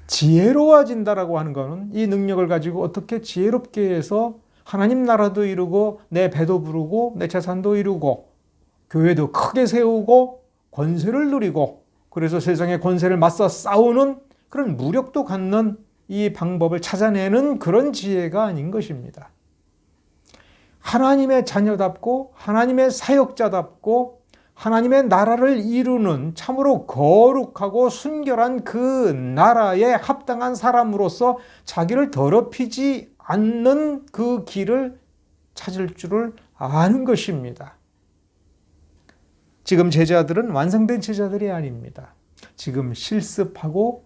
지혜로워진다라고 하는 것은 이 능력을 가지고 어떻게 지혜롭게 해서 하나님 나라도 이루고 내 배도 부르고 내 재산도 이루고 교회도 크게 세우고 권세를 누리고 그래서 세상의 권세를 맞서 싸우는 그런 무력도 갖는 이 방법을 찾아내는 그런 지혜가 아닌 것입니다. 하나님의 자녀답고 하나님의 사역자답고 하나님의 나라를 이루는 참으로 거룩하고 순결한 그 나라에 합당한 사람으로서 자기를 더럽히지 않는 그 길을 찾을 줄을 아는 것입니다. 지금 제자들은 완성된 제자들이 아닙니다. 지금 실습하고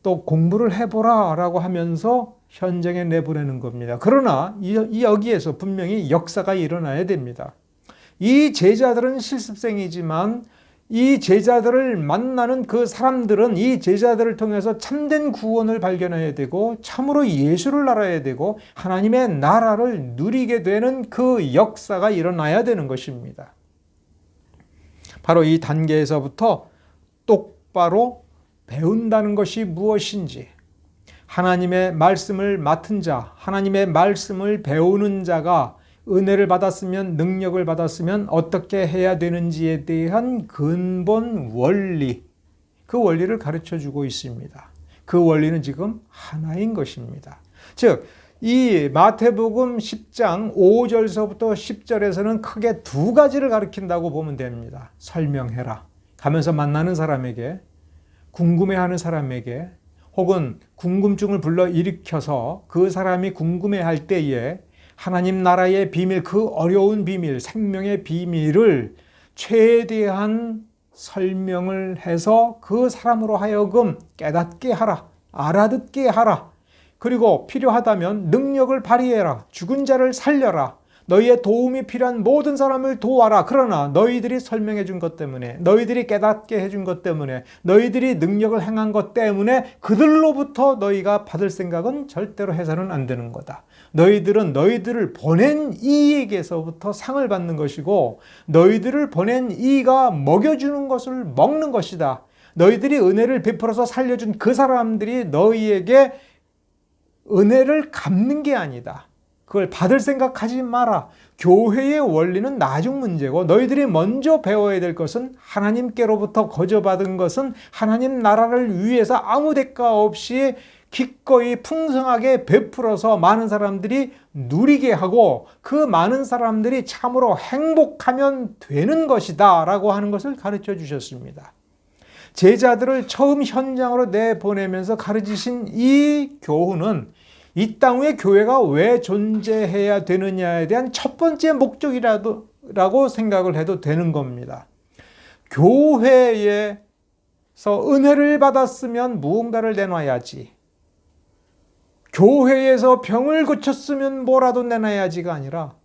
또 공부를 해보라 라고 하면서 현장에 내보내는 겁니다. 그러나 여기에서 분명히 역사가 일어나야 됩니다. 이 제자들은 실습생이지만 이 제자들을 만나는 그 사람들은 이 제자들을 통해서 참된 구원을 발견해야 되고 참으로 예수를 알아야 되고 하나님의 나라를 누리게 되는 그 역사가 일어나야 되는 것입니다. 바로 이 단계에서부터 똑바로 배운다는 것이 무엇인지 하나님의 말씀을 맡은 자, 하나님의 말씀을 배우는 자가 은혜를 받았으면 능력을 받았으면 어떻게 해야 되는지에 대한 근본 원리, 그 원리를 가르쳐주고 있습니다. 그 원리는 지금 하나인 것입니다. 즉, 이 마태복음 10장 5절서부터 10절에서는 크게 두 가지를 가르친다고 보면 됩니다. 설명해라. 가면서 만나는 사람에게, 궁금해하는 사람에게, 혹은 궁금증을 불러일으켜서 그 사람이 궁금해할 때에 하나님 나라의 비밀, 그 어려운 비밀, 생명의 비밀을 최대한 설명을 해서 그 사람으로 하여금 깨닫게 하라, 알아듣게 하라. 그리고 필요하다면 능력을 발휘해라, 죽은 자를 살려라, 너희의 도움이 필요한 모든 사람을 도와라. 그러나 너희들이 설명해 준 것 때문에, 너희들이 깨닫게 해준 것 때문에, 너희들이 능력을 행한 것 때문에 그들로부터 너희가 받을 생각은 절대로 해서는 안 되는 거다. 너희들은 너희들을 보낸 이에게서부터 상을 받는 것이고 너희들을 보낸 이가 먹여주는 것을 먹는 것이다. 너희들이 은혜를 베풀어서 살려준 그 사람들이 너희에게 은혜를 갚는 게 아니다. 그걸 받을 생각하지 마라. 교회의 원리는 나중 문제고 너희들이 먼저 배워야 될 것은 하나님께로부터 거저받은 것은 하나님 나라를 위해서 아무 대가 없이 기꺼이 풍성하게 베풀어서 많은 사람들이 누리게 하고 그 많은 사람들이 참으로 행복하면 되는 것이다 라고 하는 것을 가르쳐 주셨습니다. 제자들을 처음 현장으로 내보내면서 가르치신 이 교훈은 이 땅 위에 교회가 왜 존재해야 되느냐에 대한 첫 번째 목적이라고 생각을 해도 되는 겁니다. 교회에서 은혜를 받았으면 무언가를 내놔야지. 교회에서 병을 고쳤으면 뭐라도 내놔야지가 아니라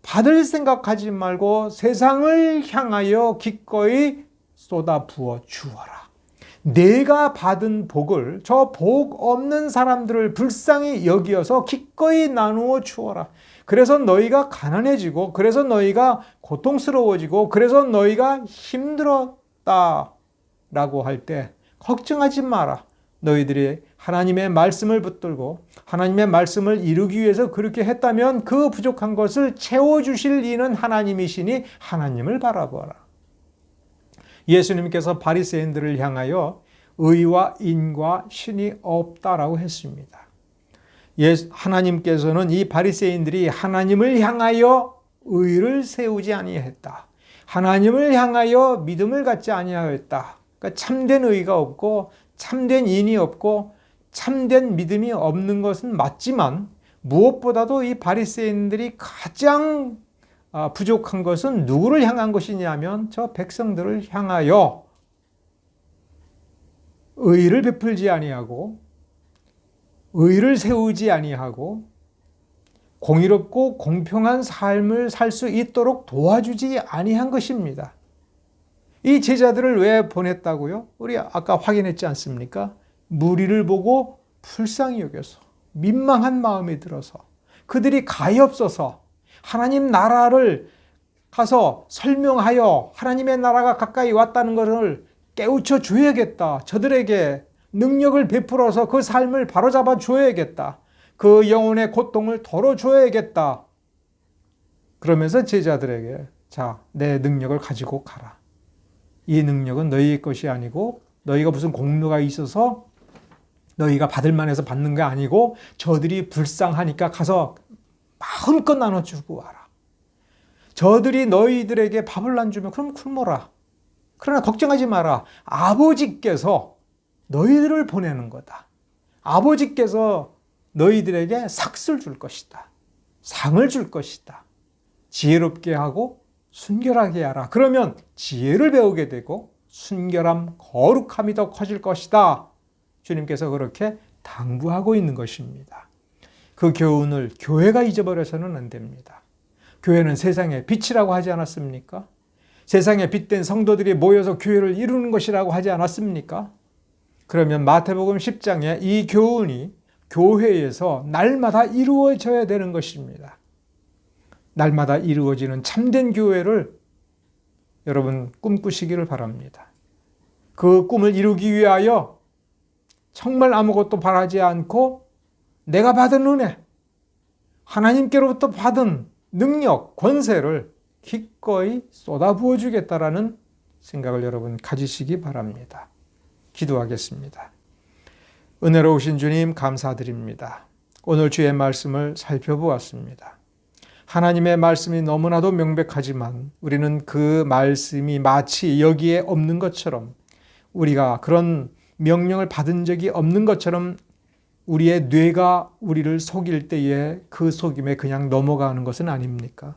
받을 생각하지 말고 세상을 향하여 기꺼이 쏟아 부어 주어라. 내가 받은 복을 저 복 없는 사람들을 불쌍히 여기어서 기꺼이 나누어 주어라. 그래서 너희가 가난해지고, 그래서 너희가 고통스러워지고, 그래서 너희가 힘들었다 라고 할 때 걱정하지 마라. 너희들이 하나님의 말씀을 붙들고 하나님의 말씀을 이루기 위해서 그렇게 했다면 그 부족한 것을 채워주실 이는 하나님이시니 하나님을 바라보라. 예수님께서 바리새인들을 향하여 의와 인과 신이 없다라고 했습니다. 하나님께서는 이 바리새인들이 하나님을 향하여 의를 세우지 아니했다. 하나님을 향하여 믿음을 갖지 아니하였다. 그러니까 참된 의가 없고 참된 인이 없고 참된 믿음이 없는 것은 맞지만, 무엇보다도 이 바리새인들이 가장 부족한 것은 누구를 향한 것이냐면 저 백성들을 향하여 의를 베풀지 아니하고 의를 세우지 아니하고 공의롭고 공평한 삶을 살 수 있도록 도와주지 아니한 것입니다. 이 제자들을 왜 보냈다고요? 우리 아까 확인했지 않습니까? 무리를 보고 불쌍히 여겨서, 민망한 마음이 들어서, 그들이 가엾어서 하나님 나라를 가서 설명하여 하나님의 나라가 가까이 왔다는 것을 깨우쳐 줘야겠다. 저들에게 능력을 베풀어서 그 삶을 바로잡아 줘야겠다. 그 영혼의 고통을 덜어줘야겠다. 그러면서 제자들에게, 자, 내 능력을 가지고 가라. 이 능력은 너희의 것이 아니고 너희가 무슨 공로가 있어서 너희가 받을 만해서 받는 게 아니고 저들이 불쌍하니까 가서 마음껏 나눠주고 와라. 저들이 너희들에게 밥을 안 주면 그럼 굶어라. 그러나 걱정하지 마라. 아버지께서 너희들을 보내는 거다. 아버지께서 너희들에게 삭을 줄 것이다. 상을 줄 것이다. 지혜롭게 하고 순결하게 하라. 그러면 지혜를 배우게 되고 순결함, 거룩함이 더 커질 것이다. 주님께서 그렇게 당부하고 있는 것입니다. 그 교훈을 교회가 잊어버려서는 안 됩니다. 교회는 세상의 빛이라고 하지 않았습니까? 세상에 빛된 성도들이 모여서 교회를 이루는 것이라고 하지 않았습니까? 그러면 마태복음 10장에 이 교훈이 교회에서 날마다 이루어져야 되는 것입니다. 날마다 이루어지는 참된 교회를 여러분 꿈꾸시기를 바랍니다. 그 꿈을 이루기 위하여 정말 아무것도 바라지 않고 내가 받은 은혜, 하나님께로부터 받은 능력, 권세를 기꺼이 쏟아부어 주겠다라는 생각을 여러분 가지시기 바랍니다. 기도하겠습니다. 은혜로우신 주님 감사드립니다. 오늘 주의 말씀을 살펴보았습니다. 하나님의 말씀이 너무나도 명백하지만 우리는 그 말씀이 마치 여기에 없는 것처럼, 우리가 그런 명령을 받은 적이 없는 것처럼 우리의 뇌가 우리를 속일 때에 그 속임에 그냥 넘어가는 것은 아닙니까?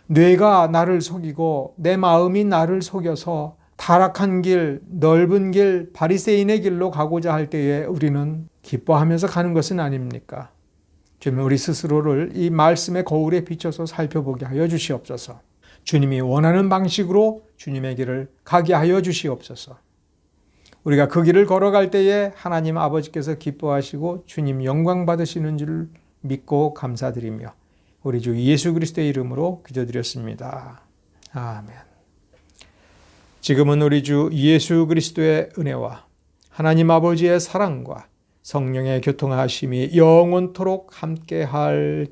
뇌가 나를 속이고 내 마음이 나를 속여서 타락한 길, 넓은 길, 바리새인의 길로 가고자 할 때에 우리는 기뻐하면서 가는 것은 아닙니까? 주님, 우리 스스로를 이 말씀의 거울에 비춰서 살펴보게 하여 주시옵소서. 주님이 원하는 방식으로 주님의 길을 가게 하여 주시옵소서. 우리가 그 길을 걸어갈 때에 하나님 아버지께서 기뻐하시고 주님 영광 받으시는 줄 믿고 감사드리며 우리 주 예수 그리스도의 이름으로 기도드렸습니다. 아멘. 지금은 우리 주 예수 그리스도의 은혜와 하나님 아버지의 사랑과 성령의 교통하심이 영원토록 함께할지어다.